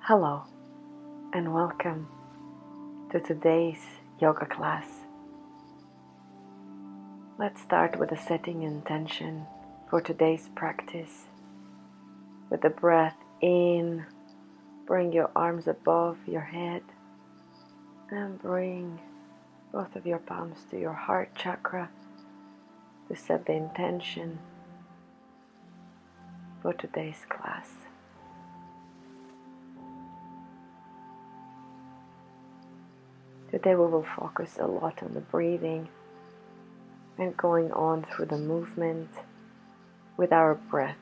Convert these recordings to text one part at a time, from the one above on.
Hello and welcome to today's yoga class. Let's start with a setting intention for today's practice. With the breath in, bring your arms above your head and bring both of your palms to your heart chakra to set the intention for today's class. Today we will focus a lot on the breathing and going on through the movement with our breath.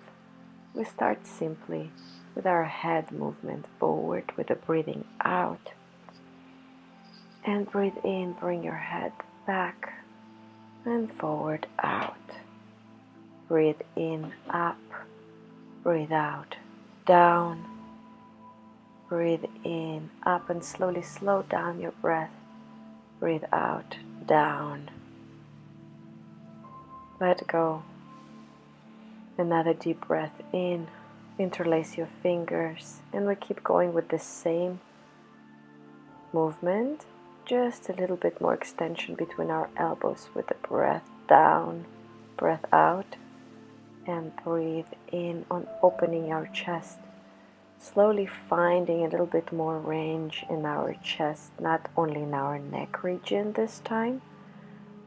We start simply with our head movement forward with the breathing out. And breathe in, bring your head back and forward out. Breathe in, up. Breathe out, down. Breathe in, up, and slowly slow down your breath. Breathe out, down. Let go. Another deep breath in. Interlace your fingers, and we keep going with the same movement. Just a little bit more extension between our elbows with the breath down, breath out, and breathe in on opening our chest. Slowly finding a little bit more range in our chest, not only in our neck region this time,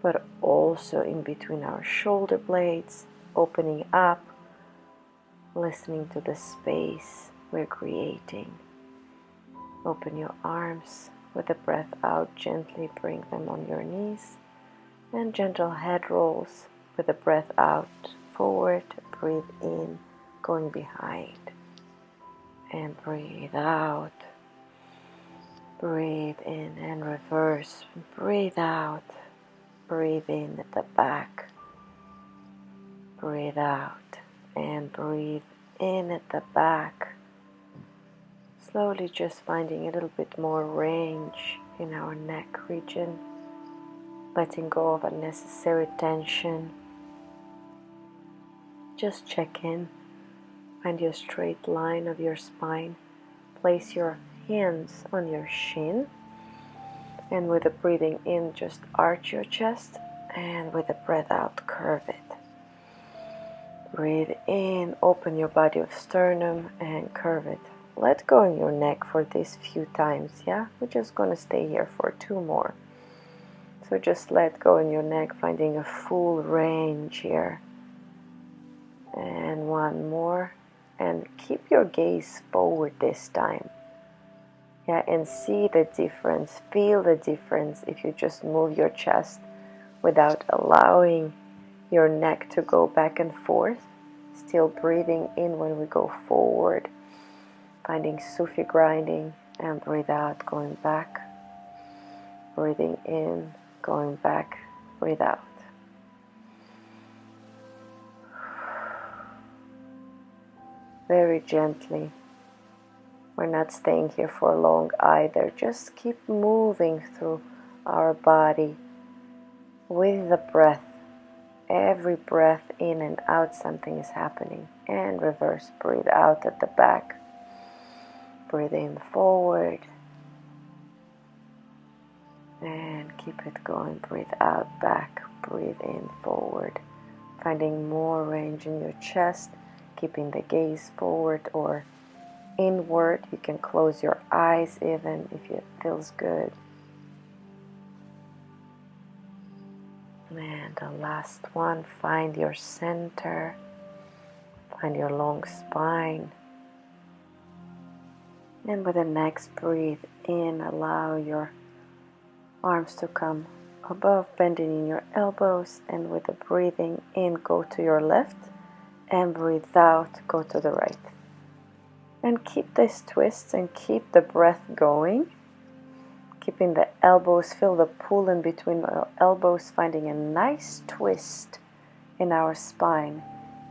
but also in between our shoulder blades, opening up, listening to the space we're creating. Open your arms with the breath out, gently bring them on your knees, and gentle head rolls with the breath out, forward, breathe in, going behind. And breathe out, breathe in and reverse, breathe out, breathe in at the back, breathe out and breathe in at the back. Slowly just finding a little bit more range in our neck region, letting go of unnecessary tension. Just check in. Find your straight line of your spine. Place your hands on your shin. And with the breathing in, just arch your chest. And with the breath out, curve it. Breathe in, open your body of sternum and curve it. Let go in your neck for these few times, yeah? We're just going to stay here for 2 more. So just let go in your neck, finding a full range here. And 1 more. And keep your gaze forward this time. Yeah, and see the difference, feel the difference if you just move your chest without allowing your neck to go back and forth. Still breathing in when we go forward. Finding Sufi grinding and breathe out, going back. Breathing in, going back, breathe out. Very gently. We're not staying here for long either. Just keep moving through our body with the breath. Every breath in and out, something is happening. And reverse, breathe out at the back. Breathe in forward. And keep it going. Breathe out back. Breathe in forward. Finding more range in your chest. Keeping the gaze forward or inward. You can close your eyes even if it feels good. And the last one, find your center. Find your long spine. And with the next breathe in, allow your arms to come above, bending in your elbows. And with the breathing in, go to your left. And breathe out, go to the right. And keep this twist and keep the breath going. Keeping the elbows, feel the pull in between our elbows, finding a nice twist in our spine.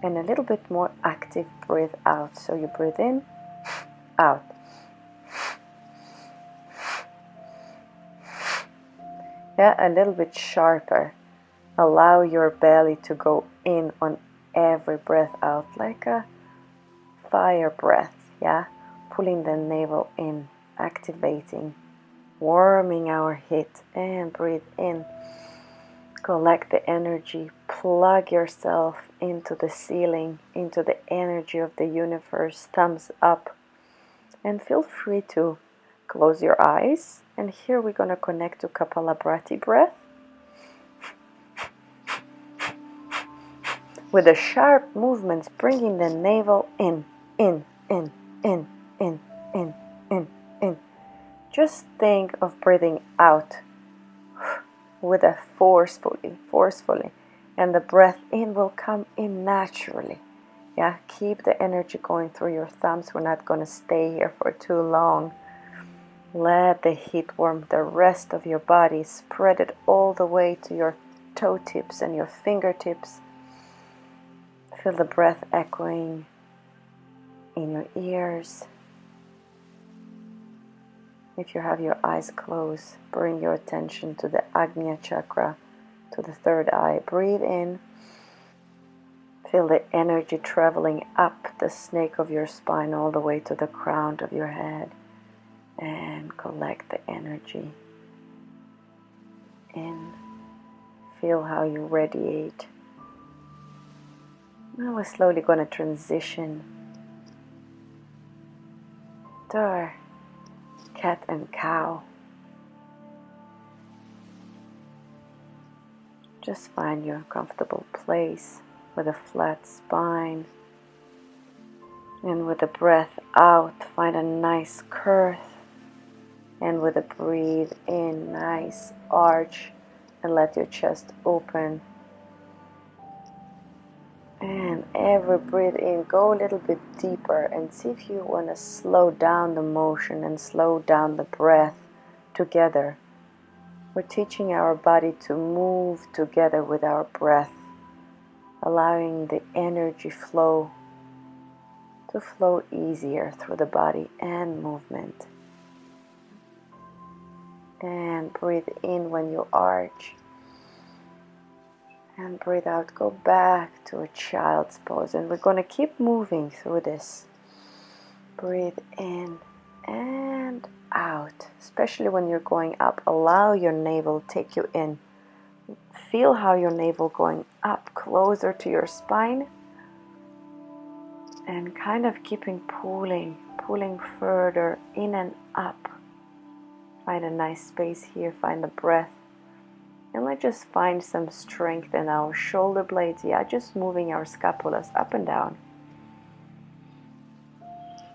And a little bit more active breathe out. So you breathe in, out. Yeah, a little bit sharper. Allow your belly to go in on every breath out, like a fire breath, yeah? pulling the navel in, activating, warming our hit, and breathe in. Collect the energy, plug yourself into the ceiling, into the energy of the universe, thumbs up, and feel free to close your eyes. And here we're going to connect to Kapalabhati breath with the sharp movements, bringing the navel in, in, in, in, in, in, in, in. Just think of breathing out with a forcefully, and the breath in will come in naturally. Yeah, keep the energy going through your thumbs. We're not going to stay here for too long. Let the heat warm the rest of your body. Spread it all the way to your toe tips and your fingertips. Feel the breath echoing in your ears. If you have your eyes closed, bring your attention to the Agnya chakra, to the third eye. Breathe in. Feel the energy traveling up the snake of your spine all the way to the crown of your head. And collect the energy in. Feel how you radiate. Now we're slowly going to transition to our cat and cow. Just find your comfortable place with a flat spine. And with the breath out, find a nice curve. And with a breathe in, nice arch. And let your chest open. And every breathe in, go a little bit deeper and see if you want to slow down the motion and slow down the breath together. We're teaching our body to move together with our breath, allowing the energy flow to flow easier through the body and movement. And breathe in when you arch. And breathe out, go back to a child's pose. And we're going to keep moving through this. Breathe in and out. Especially when you're going up, allow your navel take you in. Feel how your navel going up closer to your spine. And kind of keeping pulling further in and up. Find a nice space here, find the breath. And let's just find some strength in our shoulder blades. Yeah, just moving our scapulas up and down.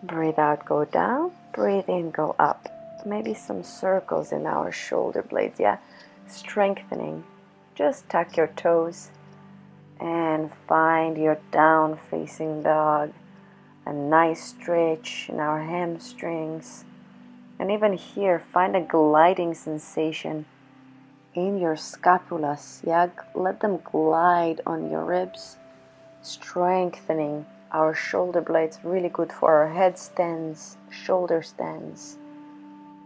Breathe out, go down. Breathe in, go up. Maybe some circles in our shoulder blades. Yeah, strengthening. Just tuck your toes and find your down facing dog. A nice stretch in our hamstrings. And even here, find a gliding sensation in your scapulas. Yeah, let them glide on your ribs, strengthening our shoulder blades. Really good for our headstands, shoulder stands.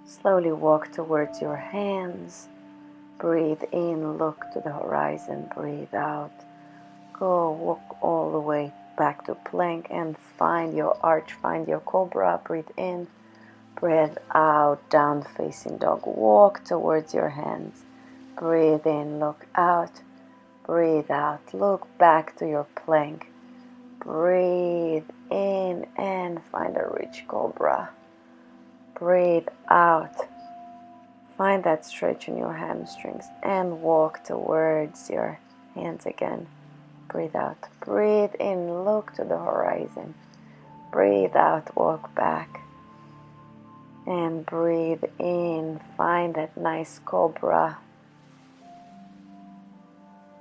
Slowly walk towards your hands. Breathe in, look to the horizon. Breathe out. Go walk all the way back to plank and find your arch, find your cobra. Breathe in, breathe out, down facing dog. Walk towards your hands. Breathe in, look out. Breathe out, look back to your plank. Breathe in and find a rich cobra. Breathe out. Find that stretch in your hamstrings and walk towards your hands again. Breathe out. Breathe in, look to the horizon. Breathe out, walk back. And breathe in, find that nice cobra.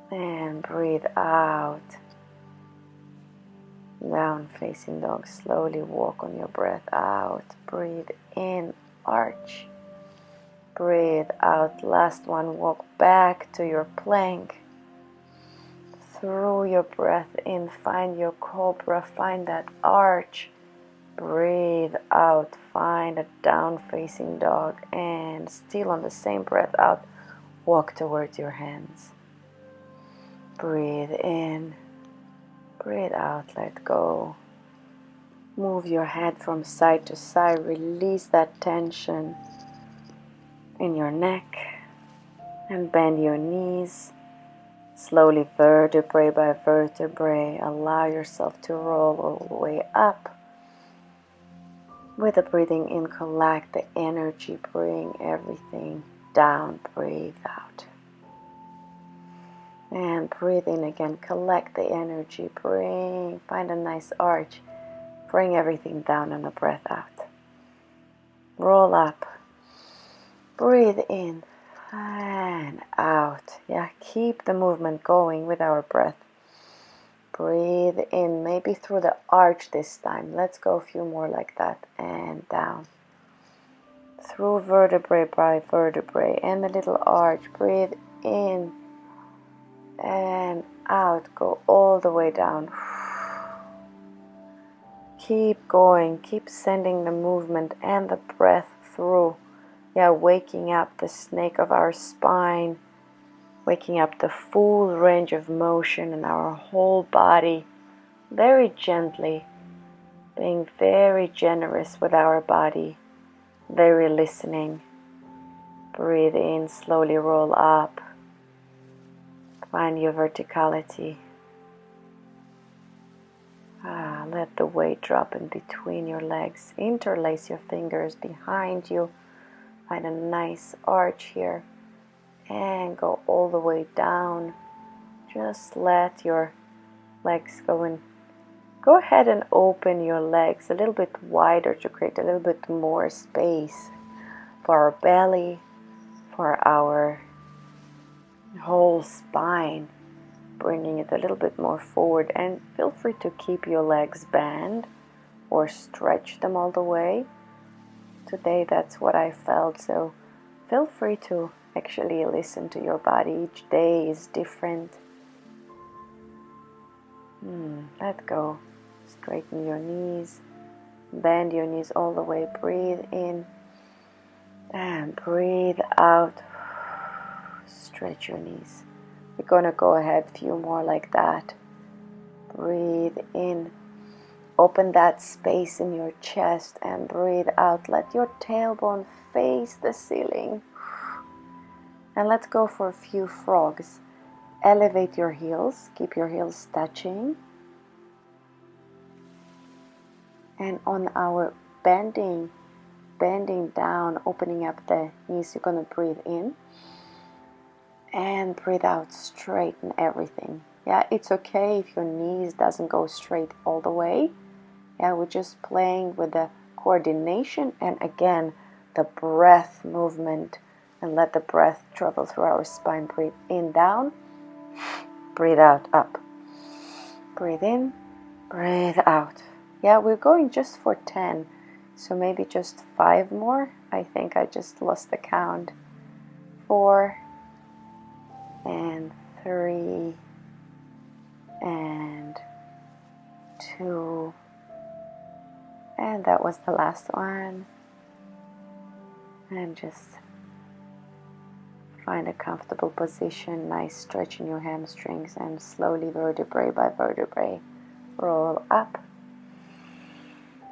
And breathe out. Down facing dog. Slowly walk on your breath out. Breathe in, arch. Breathe out. Last one, walk back to your plank. Through your breath in, find your cobra, find that arch. Breathe out, find a down facing dog, and still on the same breath out, walk towards your hands. Breathe in, breathe out, let go. Move your head from side to side. Release that tension in your neck and bend your knees. Slowly, vertebrae by vertebrae, allow yourself to roll all the way up. With the breathing in, collect the energy, bring everything down, breathe out. And breathe in again, collect the energy, find a nice arch, bring everything down on a breath out. Roll up, breathe in and out. Yeah, keep the movement going with our breath. Breathe in, maybe through the arch this time. Let's go a few more like that. And down. Through vertebrae by vertebrae and a little arch. Breathe in and out. Go all the way down. Keep going. Keep sending the movement and the breath through. Yeah, waking up the snake of our spine. Waking up the full range of motion in our whole body, very gently, being very generous with our body, very listening. Breathe in, slowly roll up, find your verticality. Let the weight drop in between your legs, interlace your fingers behind you, find a nice arch here. And go all the way down. Just let your legs go in. Go ahead and open your legs a little bit wider to create a little bit more space for our belly, for our whole spine. Bringing it a little bit more forward. And feel free to keep your legs bent or stretch them all the way. Today that's what I felt. So feel free to actually listen to your body. Each day is different. Let go. Straighten your knees. Bend your knees all the way. Breathe in and breathe out. Stretch your knees. We're going to go ahead a few more like that. Breathe in. Open that space in your chest and breathe out. Let your tailbone face the ceiling. And let's go for a few frogs. Elevate your heels. Keep your heels touching. And on our bending down, opening up the knees, you're going to breathe in. And breathe out, straighten everything. Yeah, it's okay if your knees doesn't go straight all the way. Yeah, we're just playing with the coordination and again, the breath movement. And let the breath travel through our spine. Breathe in, down. Breathe out, up. Breathe in, breathe out. Yeah, we're going just for 10. So maybe just 5 more. I think I just lost the count. 4 and 3 and 2. And that was the last one. And just find a comfortable position, nice stretch in your hamstrings, and slowly, vertebrae by vertebrae, roll up.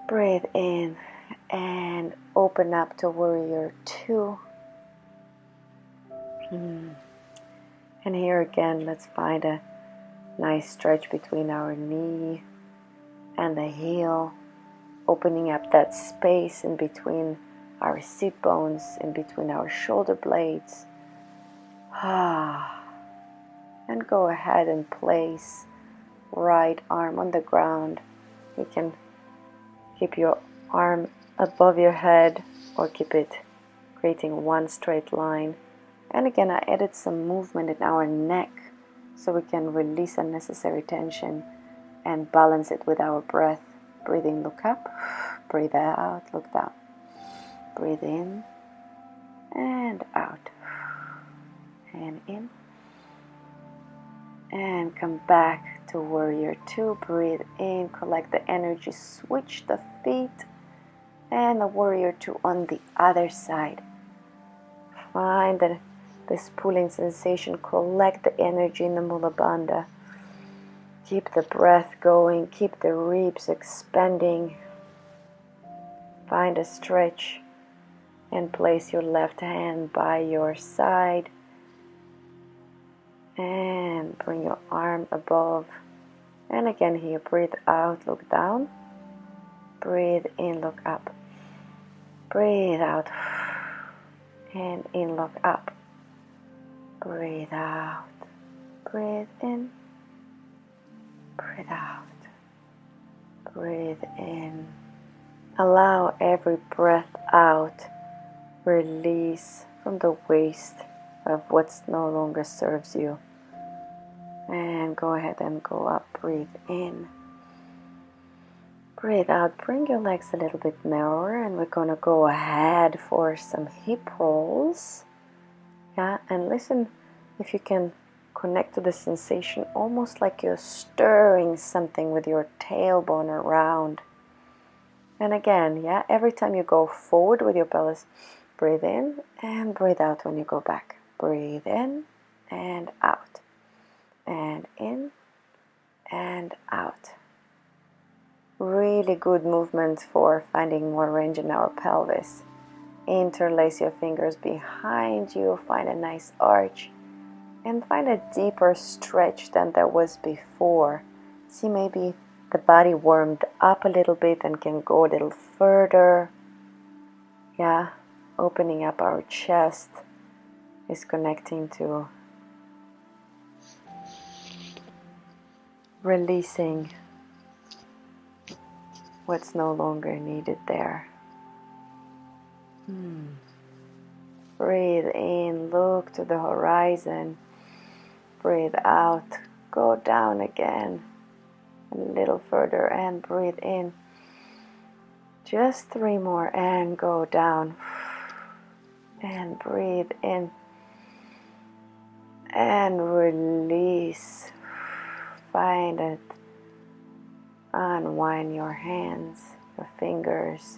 Breathe in and open up to warrior 2. And here again, let's find a nice stretch between our knee and the heel, opening up that space in between our sit bones, in between our shoulder blades. And go ahead and place right arm on the ground. You can keep your arm above your head or keep it creating one straight line. And again, I added some movement in our neck so we can release unnecessary tension and balance it with our breath. Breathe in, look up. Breathe out, look down. Breathe in and out. And in. And come back to warrior 2. Breathe in, collect the energy, switch the feet. And the warrior 2 on the other side. Find this pulling sensation, collect the energy in the Mula Bandha. Keep the breath going, keep the ribs expanding. Find a stretch and place your left hand by your side and bring your arm above. And again here, breathe out, look down. Breathe in, look up. Breathe out and in, look up. Breathe out. Breathe in. Breathe out. Breathe in. Allow every breath out. Release from the waste of what no longer serves you. And go ahead and go up. Breathe in. Breathe out. Bring your legs a little bit narrower, and we're going to go ahead for some hip rolls. Yeah, and listen if you can connect to the sensation almost like you're stirring something with your tailbone around. And again, yeah, every time you go forward with your pelvis, breathe in and breathe out when you go back. Breathe in and out. And in and out. Really good movement for finding more range in our pelvis. Interlace your fingers behind you, find a nice arch, and find a deeper stretch than there was before. See, maybe the body warmed up a little bit and can go a little further. Yeah, opening up our chest is connecting to releasing what's no longer needed there. Breathe in, look to the horizon. Breathe out, go down again, a little further, and breathe in. Just 3 more, and go down. And breathe in. And release. Find it. Unwind your hands, your fingers,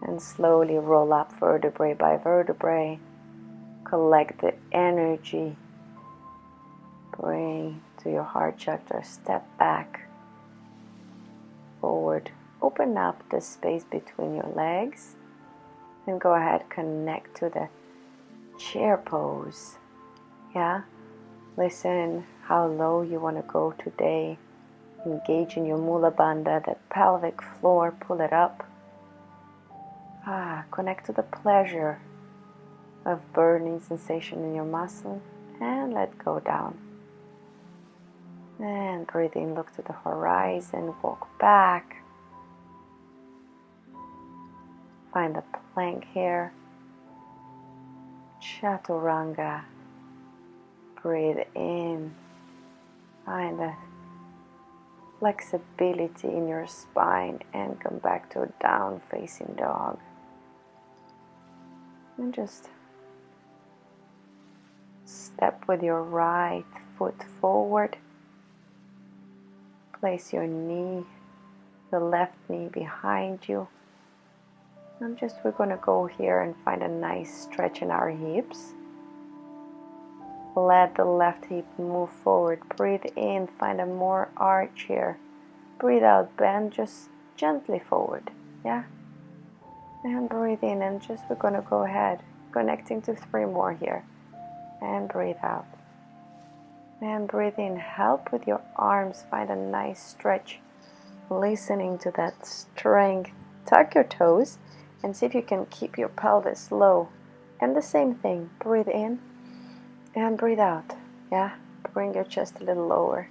and slowly roll up vertebrae by vertebrae. Collect the energy. Bring to your heart chakra. Step back, forward. Open up the space between your legs. And go ahead, connect to the chair pose. Yeah? Listen how low you want to go today. Engage in your mula bandha, that pelvic floor, pull it up. Connect to the pleasure of burning sensation in your muscle and let go down. And breathe in, look to the horizon, walk back. Find a plank here. Chaturanga. Breathe in. Find a flexibility in your spine and come back to a down facing dog. And just step with your right foot forward. Place your knee, the left knee behind you. And we're going to go here and find a nice stretch in our hips. Let the left hip move forward. Breathe in, find a more arch here. Breathe out, bend just gently forward. Yeah? And breathe in, and we're going to go ahead, connecting to 3 more here. And breathe out. And breathe in. Help with your arms. Find a nice stretch. Listening to that strength. Tuck your toes and see if you can keep your pelvis low. And the same thing. Breathe in and breathe out. Yeah? Bring your chest a little lower.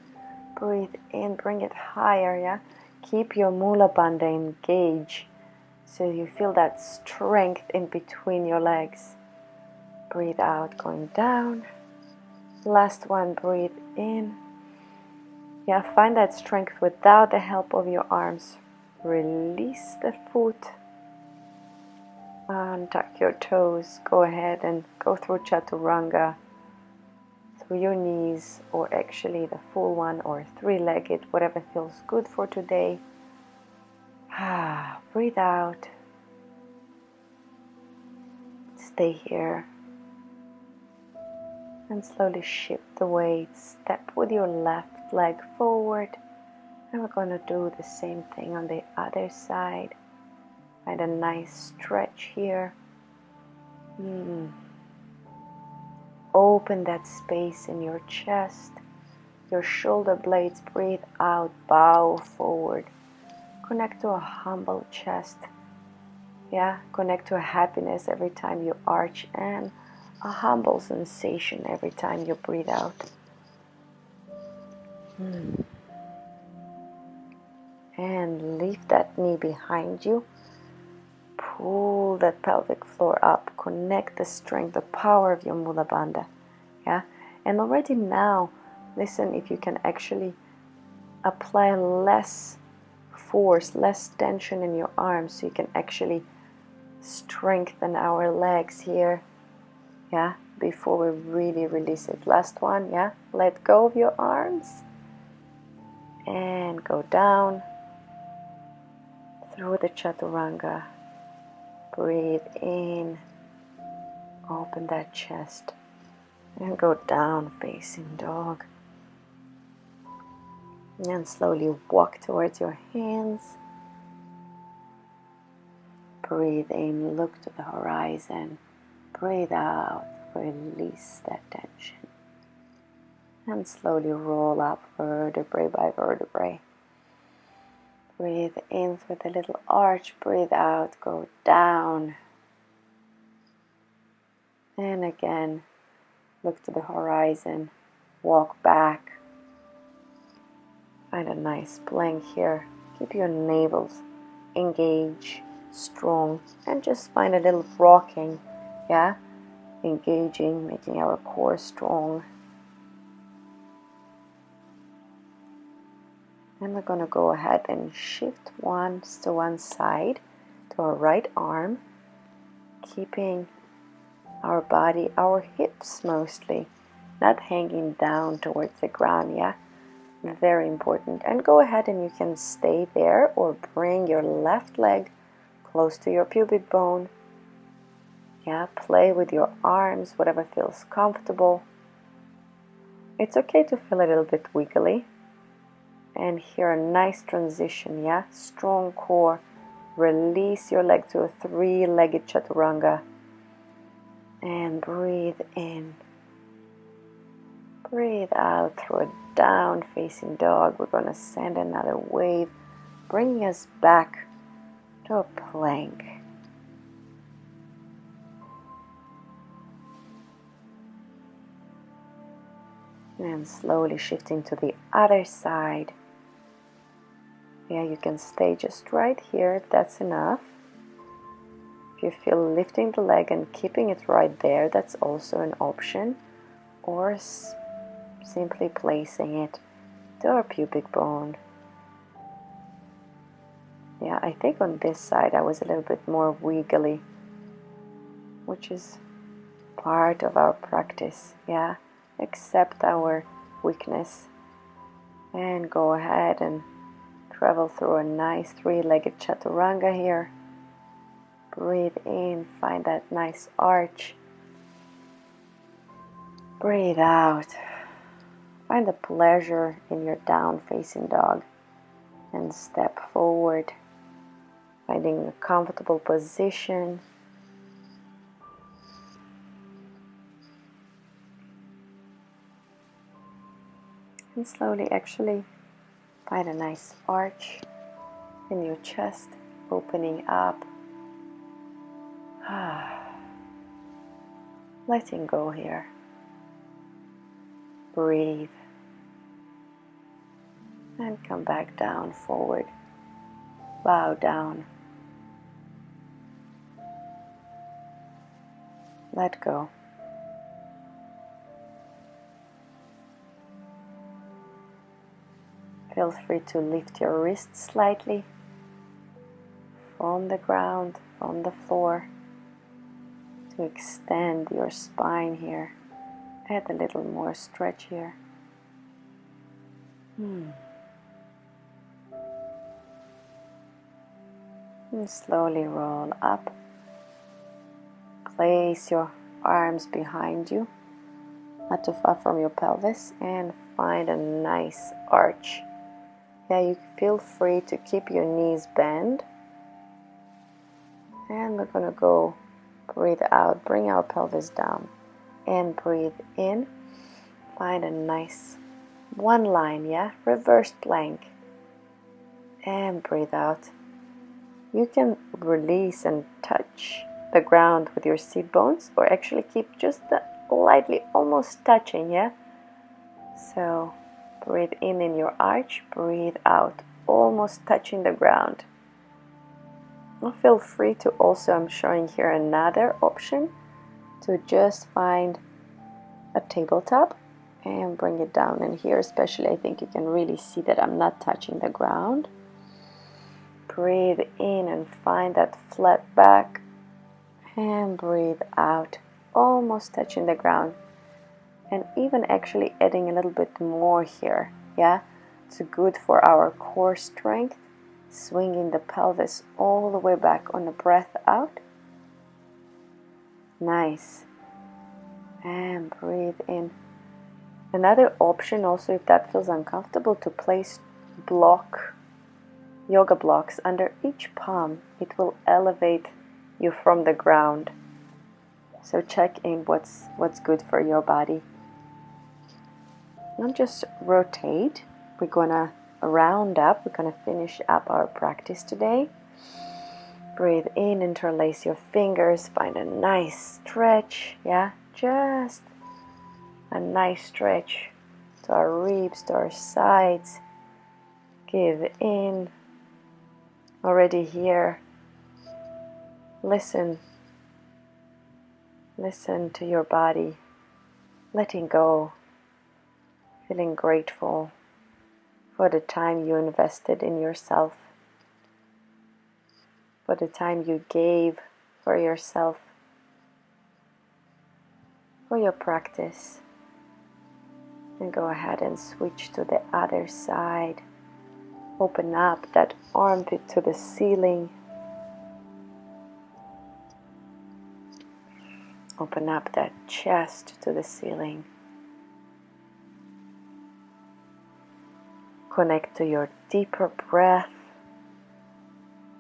Breathe in. Bring it higher. Yeah? Keep your mula bandha engaged so you feel that strength in between your legs. Breathe out, going down. Last one, breathe in. Yeah, find that strength without the help of your arms. Release the foot. Untuck your toes. Go ahead and go through Chaturanga. Through your knees, or actually the full one, or 3-legged, whatever feels good for today. Breathe out. Stay here. And slowly shift the weight. Step with your left leg forward. And we're going to do the same thing on the other side. Find a nice stretch here. Open that space in your chest, your shoulder blades. Breathe out, bow forward. Connect to a humble chest. Yeah, connect to a happiness every time you arch and a humble sensation every time you breathe out. And leave that knee behind you. Pull that pelvic floor up. Connect the strength, the power of your Mula Bandha. Yeah, and already now, listen, if you can actually apply less force, less tension in your arms, so you can actually strengthen our legs here. Yeah, before we really release it. Last one. Yeah, let go of your arms and go down through the chaturanga. Breathe in, open that chest, and go down facing dog. And slowly walk towards your hands. Breathe in, look to the horizon. Breathe out, release that tension. And slowly roll up vertebrae by vertebrae. Breathe in with a little arch, breathe out, go down. And again, look to the horizon, walk back. Find a nice plank here. Keep your navels engaged, strong, and just find a little rocking, yeah? Engaging, making our core strong. And we're going to go ahead and shift once to one side, to our right arm, keeping our body, our hips mostly, not hanging down towards the ground, yeah? Very important. And go ahead and you can stay there or bring your left leg close to your pubic bone. Yeah, play with your arms, whatever feels comfortable. It's okay to feel a little bit wiggly. And here a nice transition, yeah? Strong core. Release your leg to a three-legged chaturanga. And breathe in. Breathe out through a down facing dog. We're going to send another wave, bringing us back to a plank. And slowly shifting to the other side. Yeah, you can stay just right here if that's enough. If you feel lifting the leg and keeping it right there, that's also an option. Or simply placing it to our pubic bone. Yeah, I think on this side I was a little bit more wiggly, which is part of our practice. Yeah, accept our weakness and go ahead and travel through a nice three-legged chaturanga here. Breathe in, find that nice arch. Breathe out. Find the pleasure in your down-facing dog and step forward, finding a comfortable position. And slowly actually find a nice arch in your chest, opening up. Letting go here. Breathe. And come back down, forward. Bow down. Let go. Feel free to lift your wrists slightly from the ground, from the floor, to extend your spine here. Add a little more stretch here. And slowly roll up. Place your arms behind you, not too far from your pelvis, and find a nice arch. Yeah, you feel free to keep your knees bent. And we're going to go breathe out, bring our pelvis down, and breathe in. Find a nice one line, yeah? Reverse plank. And breathe out. You can release and touch the ground with your seat bones, or actually keep just lightly almost touching, yeah? So breathe in your arch, breathe out, almost touching the ground. And feel free to also, I'm showing here another option, to just find a tabletop and bring it down. And here especially I think you can really see that I'm not touching the ground. Breathe in and find that flat back, and breathe out, almost touching the ground. And even actually adding a little bit more here, yeah? It's good for our core strength, swinging the pelvis all the way back on the breath out. Nice. And breathe in. Another option also, if that feels uncomfortable, to place yoga blocks under each palm. It will elevate you from the ground. So check in what's good for your body. And just rotate. We're gonna round up. We're gonna finish up our practice today. Breathe in, interlace your fingers, find a nice stretch, yeah? Just a nice stretch to our ribs, to our sides. Give in. Already here. Listen to your body, letting go, feeling grateful for the time you invested in yourself, for the time you gave for yourself, for your practice. And go ahead and switch to the other side. Open up that armpit to the ceiling. Open up that chest to the ceiling. Connect to your deeper breath.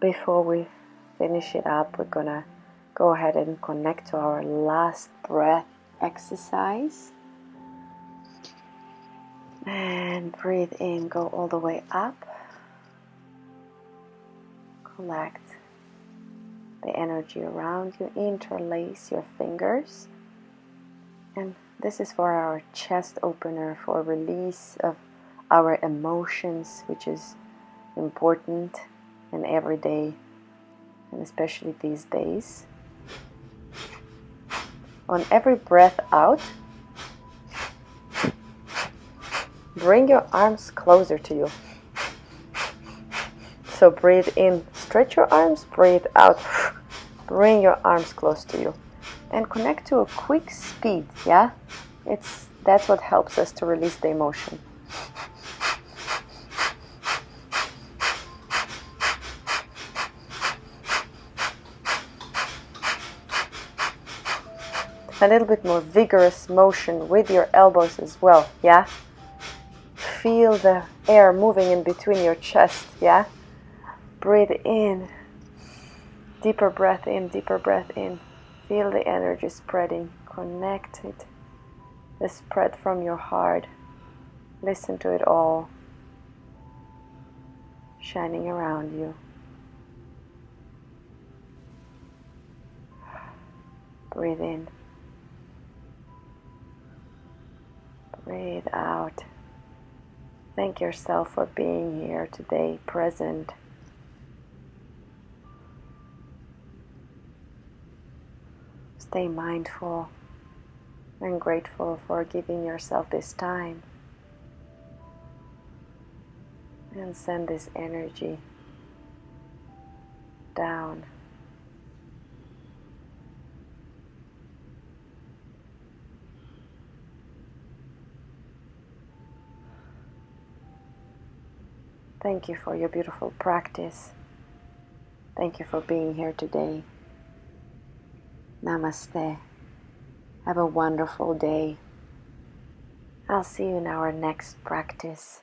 Before we finish it up, we're gonna go ahead and connect to our last breath exercise. And breathe in, go all the way up. Collect the energy around you, interlace your fingers, and this is for our chest opener, for release of our emotions, which is important in every day, and especially these days. On every breath out, bring your arms closer to you. So breathe in, stretch your arms, breathe out, bring your arms close to you. And connect to a quick speed, yeah? That's what helps us to release the emotion. A little bit more vigorous motion with your elbows as well, yeah? Feel the air moving in between your chest, yeah? Breathe in, deeper breath in, deeper breath in. Feel the energy spreading, connect it, the spread from your heart. Listen to it all, shining around you. Breathe in, breathe out. Thank yourself for being here today, present. Stay mindful and grateful for giving yourself this time. And send this energy down. Thank you for your beautiful practice. Thank you for being here today. Namaste. Have a wonderful day. I'll see you in our next practice.